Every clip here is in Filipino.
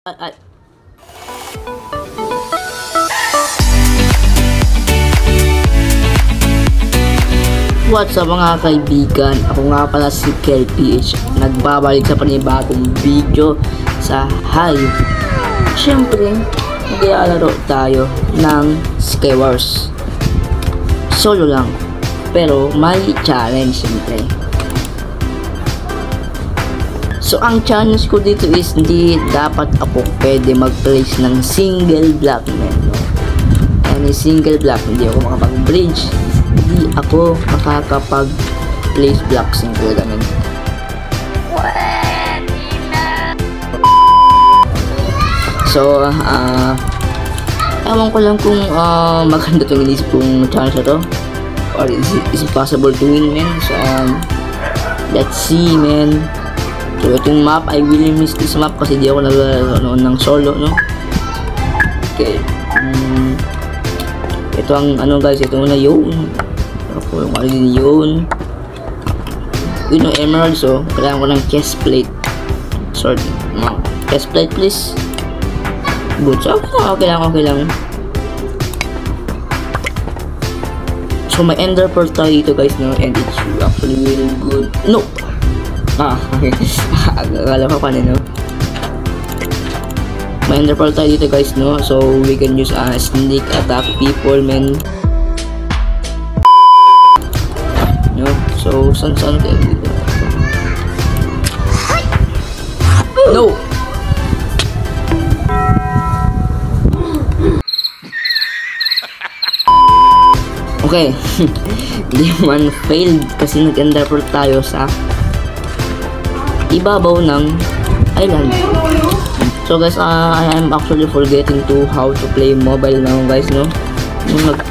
What's up mga kaibigan? Ako nga pala si KelPH. Nagbabalik sa panibagong video sa Hive. Siyempre, maglalaro tayo ng Skywars. Solo lang. Pero may challenge siyempre. So ang challenge ko dito is hindi dapat ako pwede mag-place ng single block. Any single block, hindi ako makapag-bridge. Hindi ako makakapag-place blocks ng ganun. So, ewan ko lang kung maganda itong inisip kong challenge na to. Or is it possible to win, man? So, let's see, man. So, itong map, I really miss this map kasi di ako naglalaro ng solo, no? Okay. Ito ang ano guys, ito na yun. Ako yung ano din yun. Yun yung emerald, so kailangan ko ng chest plate. Sword. Chest plate please. Good. So okay lang. So may ender pearl tayo dito guys, no? And it's actually really good. No! Okay. Akala ko pa no? May ender pearl tayo dito guys, no? So we can use sneak attack people, man. No? So saan tayo dito? No! Okay. Hindi man failed kasi nag-ender pearl tayo sa ibabaw ng island. So guys, I am actually forgetting to how to play mobile now guys, no?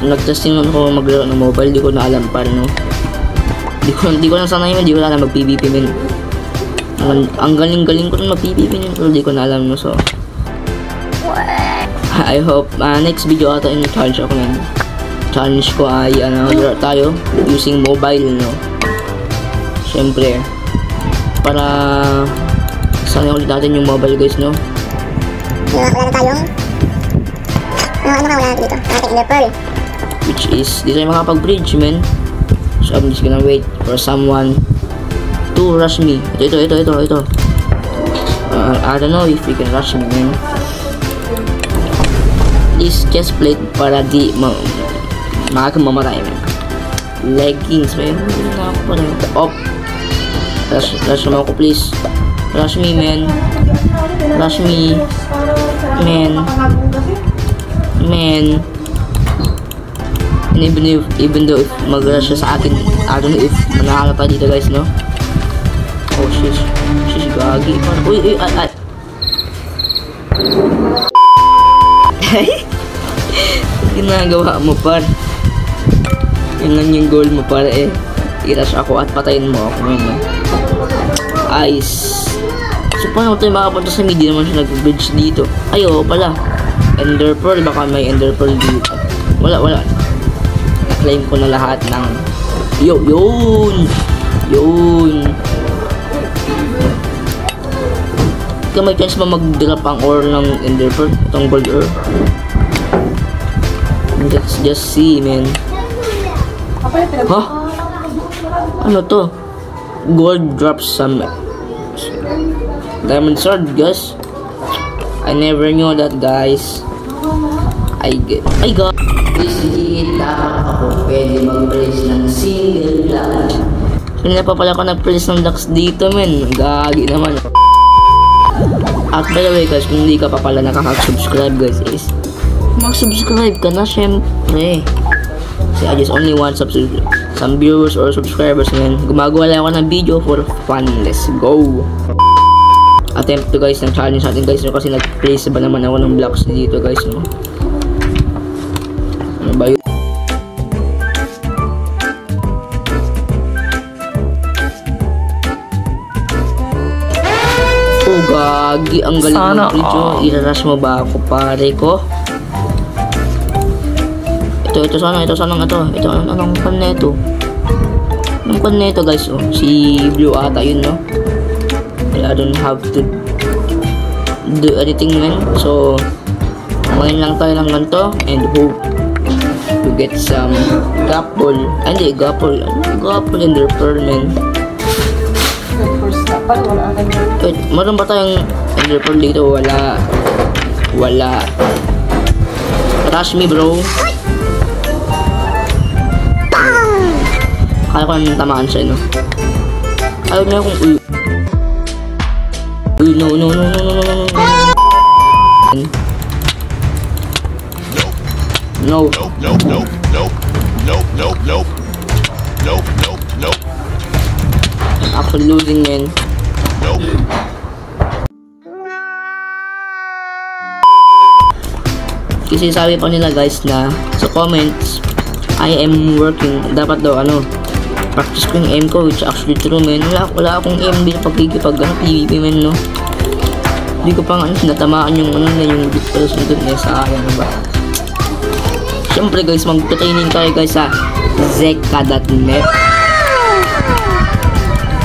Nag-testing ako maglaro ng mobile, di ko na alam paano. Di ko na sanay yun, di ko na alam mag-PvP men. Ang galing ko na mag-PvP men, pero di ko na alam, no? So I hope next video ata yung challenge ako men. Challenge ko ay maglaro tayo using mobile, no? Syempre para sanay ulit natin yung mobile guys, no? Wala na tayong wala na dito. Natin ender pearl. Which is, di tayo makapag-bridge, man. So, I'm just gonna wait for someone to rush me. Ito. I don't know if you can rush me, man. This chest plate para di makakamamatay, man. Leggings, man. Op. Rush mo ako, please. Rush me, man. Rush me. Man. And even though if mag-rush siya sa akin, I don't know if manakala tayo dito guys, no? Oh shit, gagi. Uy, ginagawa mo par. Yan yung goal mo para i-rush ako at patayin mo ako ngayon, no? Ice. So paano tayo makapunta sa mid? Di naman siya nag-bridge dito. Ayo pala. Ender pearl, baka may ender pearl dito. Wala. Na-claim ko na lahat ng yun. Ikaw may chance ba mag-drop ang ore ng ender pearl? Itong gold ore. Let's just see, man. Ano to? Gold drops some diamond sword, guys. I never knew that, guys. I got hindi dapat ako pwede mag-place ng single block. Hindi pa pala ako nag-place ng blocks dito, men. Gagi naman. At by the way, guys, kung hindi ka pa pala nakaka-subscribe, guys, is mag-subscribe ka na, syempre. Kasi I just only want some viewers or subscribers, men. Gumagawa lang ako ng video for fun. Let's go. Attempt to guys ng challenge natin guys, no? Kasi nag-place ba naman ako ng blocks dito guys, no? Ano ba yun? Oh gagi, ang galing ng video. I-rush mo ba ako pare ko? Ito anong pan neto? Anong pan neto guys, oh? Si Blue ata yun, no? I don't have to do anything man. So main lang tayo ng ganito and hope to get some gapple. Hindi, gapple ender pearl man. Wait, meron ba tayong ender pearl dito? Wala. Rush me bro. Kaya ko nang tamaan siya, no? Ayaw niya akong uy, no. I'm actually losing, man. Kasi sabi pa nila guys na sa comments, I am working. Dapat daw practice ko yung aim ko, which actually true man. Wala akong aim din pag PvP man, no. Hindi ko pa natamaan yung yung person dun sa ayan ba. Siyempre guys, mag-training tayo guys sa Zeka.net.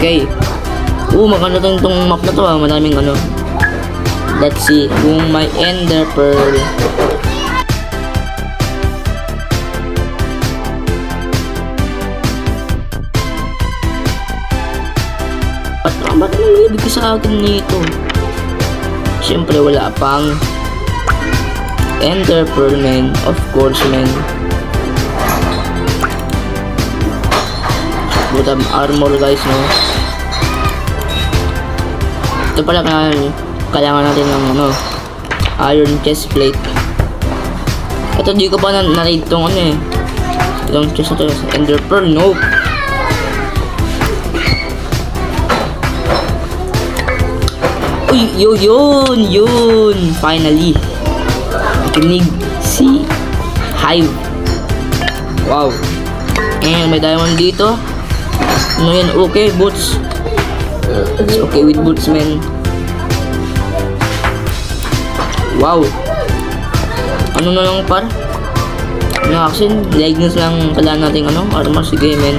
Okay. Maganda tong map na to ha. Maraming Let's see kung may ender pearl. Ba't nalibig ka sa akin nito? Siyempre wala pang ender pearl man. Of course man. Good armor guys, no? Ito pala kailangan natin ng iron chest plate. Ito di ko pa na-raid tong itong chest na to. Ender pearl, nope. Uy, yun! Finally! Kinig si Hive. Wow! And may diamond dito. Yan? Okay, boots. It's okay with boots, man. Wow! Ano na lang par? Action, leggings lang kailangan natin armor. Sige, man.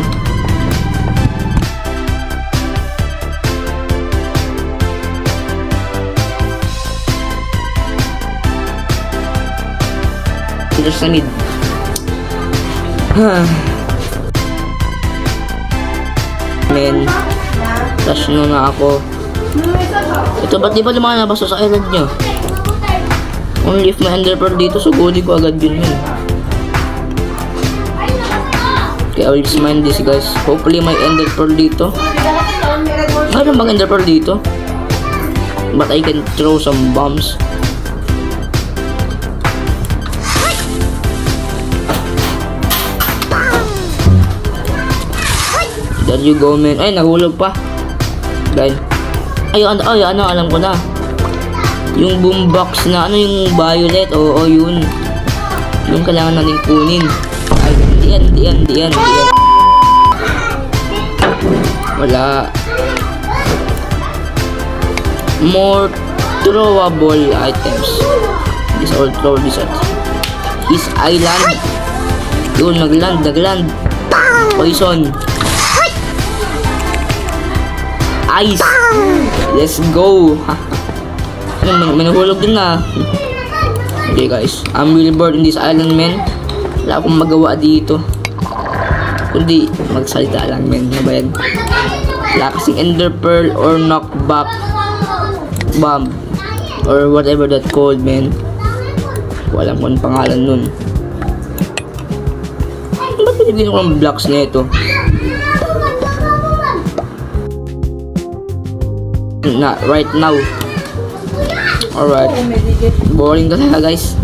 Sa mid. Men, rush na ako. Ito, ba't di ba lumalabas sa island nyo? Only if may ender pearl dito, so guli ko agad yun. Okay, I will just mine this guys. Hopefully may ender pearl dito. Mayroon bang ender pearl dito? But I can throw some bombs. There you go, man. Ay, nahulog pa. Guys. Ay, alam ko na. Yung boombox na, yung violet. Oo, yun. Yung kailangan natin kunin. Ay, di yan. Wala. More throwable items. This all throw this at his island. Yun, nagland. Poison. Ice. Let's go. May nahulog din na. Okay guys, I'm really bored in this island, man. Wala akong magawa dito kundi magsalita lang, man. Ano ba yan? Wala kasing ender pearl or knockback bomb or whatever that called, man. Walang kung pangalan nun. Ba't pinibigyan ko ng blocks na ito? Not right now. Alright. Boring talaga guys.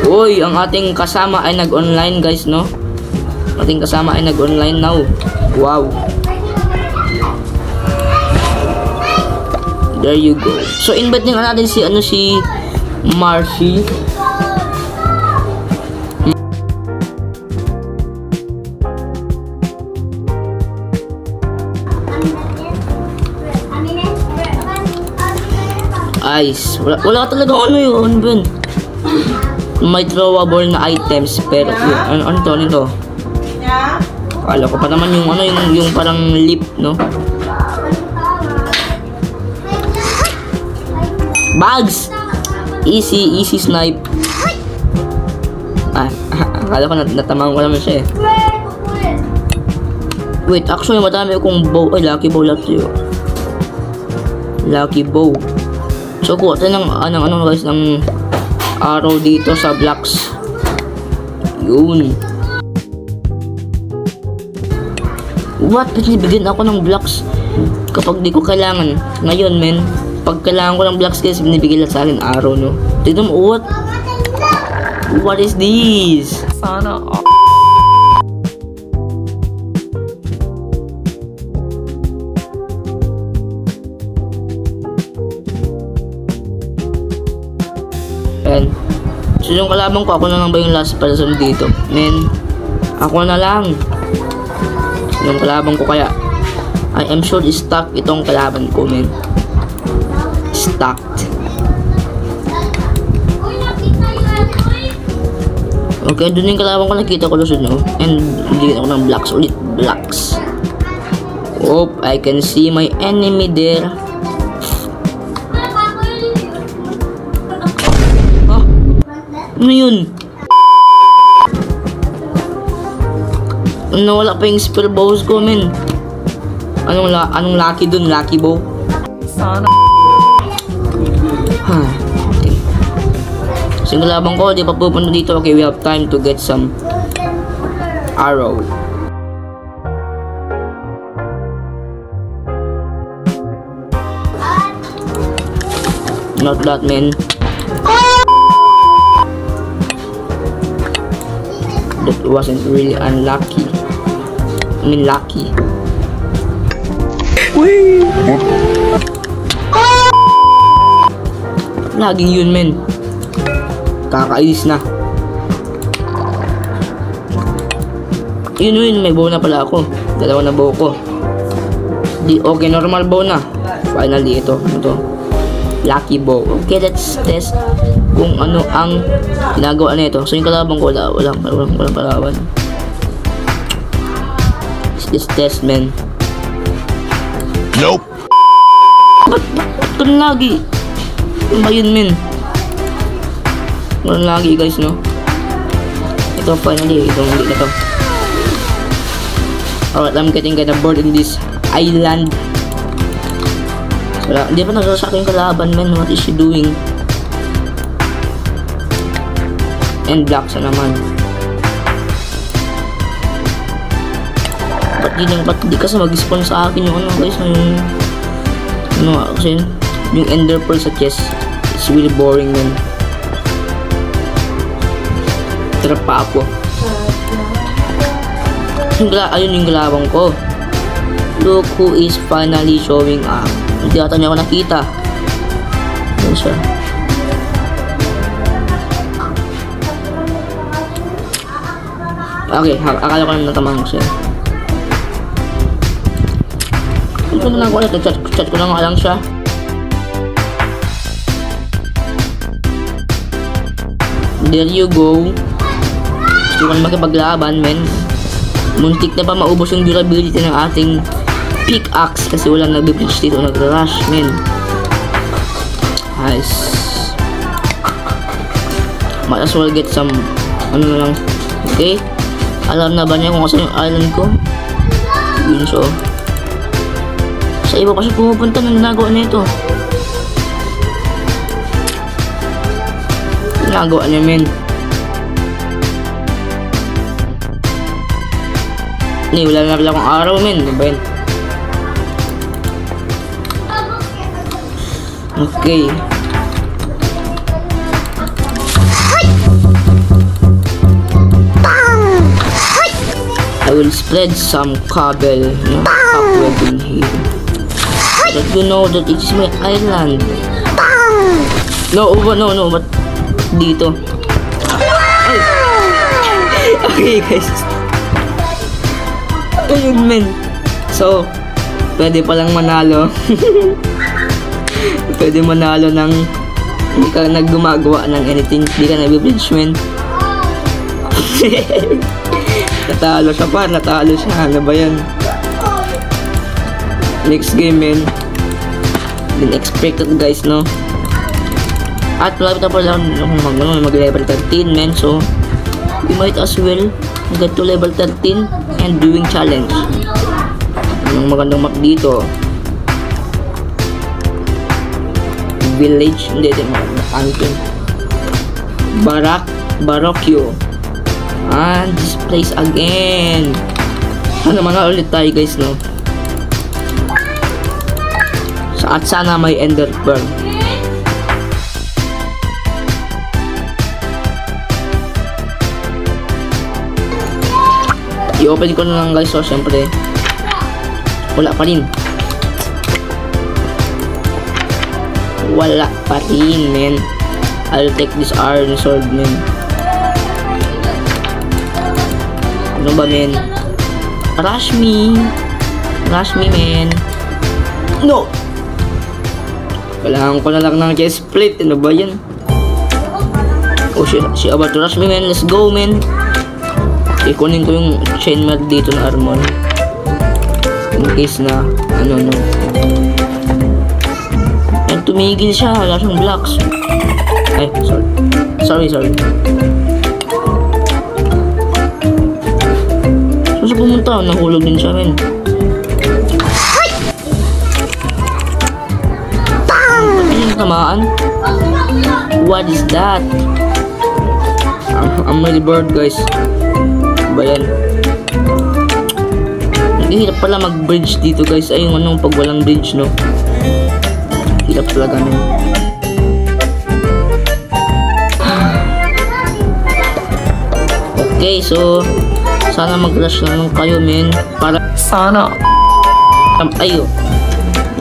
Uy, ang ating kasama ay nag-online guys, no? Ating kasama ay nag-online now. Wow. There you go. So invite din natin si Marcy. Ice. Wala talaga yun, Ben. May throwable na items pero ano to? Akala ko pa naman yung ano, yung parang lip, no? Bugs! Easy snipe. Akala ko natamaan ko naman siya eh. Wait, actually madami akong bow. Ay, lucky bow lahat yun. Lucky bow. So, kuha tayo ng guys, ng arrow dito sa blocks. Yun. What? Binibigyan ako ng blocks kapag di ko kailangan. Ngayon, men, pag kailangan ko ng blocks guys, binibigyan lang sa akin arrow, no? Tignan mo, what? What is this? Sana and so yung kalaban ko, ako na lang ba yung last person dito? Men, ako na lang. Yung kalaban ko kaya, I am sure stuck itong kalaban ko, men. Stucked. Okay, dun yung kalaban ko, nakita ko lusod, no? And bigyan ako ng blocks ulit. Blocks. Oh, I can see my enemy there. Oh, ano yun? Nawala pa yung spell bows ko, men. Anong lucky dun? Lucky bow? Sana. Okay. So yung kalaban ko, di pa pupunta dito. Okay, we have time to get some arrow. Not that, man. That wasn't really unlucky. I mean, lucky. Laging yun, men. Kakainis na. Yun, may bow na pala ako. Dalawa na bow ko. Okay, normal bow na. Finally, ito. Lucky bow. Okay, let's test kung ano ang ginagawa na ito. So, yung kalaban ko, walang kalaban. Let's test, man. Nope. Ba't ito lagi? Ano ba yun, men? Walang lagi, guys, no? Ito, finally, itong hindi na to. Alright, I'm getting kinda bored in this island. Wala, hindi pa nagsasak yung kalaban, man. What is she doing? And blocks na naman. Ba't di kasi mag-spawn sa akin yung ano, guys, yung kasi yung ender pearl sa chest. It's really boring, man. Trap pa ako. Ayun yung galawang ko. Look who is finally showing up. Hindi ata niya ako nakita. Ayun siya. Okay, akala ko na natamang siya. Ito na lang ko ulit. Chat ko na nga lang siya. There you go. Gusto ko na makipaglaban, men. Muntik na pa maubos yung durability ng ating pickaxe kasi walang nagbe-bleach dito, nag-rush, men. Nice. Might as well get some ano na lang. Okay, alam na ba niya kung kasi yung island ko? Yun, so sa iba kasi pumupunta ng ginagawa na ito. Ginagawa niya, men. Wala na pala akong araw, men. Diba yun? Okay. I will spread some cobble upward in here. But you know that it is my island. No, but dito. Ay. Okay, guys. Ayun, men. So, pwede palang manalo. Pwede manalo ng hindi ka nagumagawa ng anything. Hindi ka nag-bridge, men. Natalo siya pa, natalo siya. Ano ba yan? Next game, men. Didn't expect it, guys, no? At malapit na pala mag-level 13, men. So, we might as well get to level 13 and doing challenge. Anong magandang map dito? Village, hindi din Anton. Baroque. And this place again. Ano naman na ulit tayo, guys, no? At sana may ender pearl. I-open ko na lang, guys. So, syempre wala pa rin. Wala pa rin, men. I'll take this iron sword, men. Ano ba, men? Rush me, men. No! Kailangan ko na lang ng chest plate. Ano ba yan? Oh shit, she about to rush me, men. Let's go, men. Ikunin ko yung chainmail dito na armor. In case na, ano. And tumigil siya. Wala siyang blocks. Ay, sorry. Sorry. So, sa pumunta, nahulog din siya, men. Tamaan? What is that? I'm really bored, guys. Ba yan? Hirap pala mag-bridge dito, guys. Ay, yung anong pag walang bridge, no? Hirap talaga, no? Okay, so sana mag-rush lang kayo, men. Para sana ayo.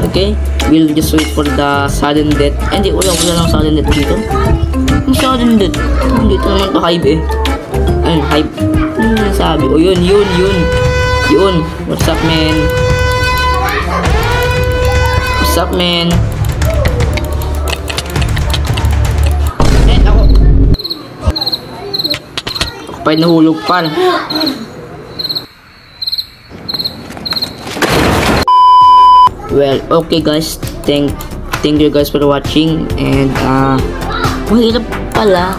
Okay? We'll just wait for the sudden death. Hindi, wala lang sudden death dito. Yung sudden death. Dito naman to hype, eh. Ayun, hype. Ano sabi? O, yun. Yun. What's up, man? Eh, ako. Ako pa'y nahulog pa. Well, okay, guys. Thank you, guys, for watching. And mahirap pala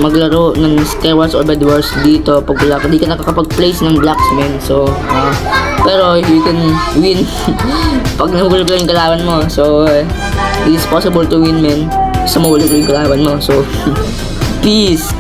maglaro ng Skyward or Bed Wars dito pag wala ka, di ka nakakapag-place ng blocks, men. So, pero you can win pag nahulog lang yung kalaban mo. So, it is possible to win, men. Sa mahulog yung kalaban mo. So, peace.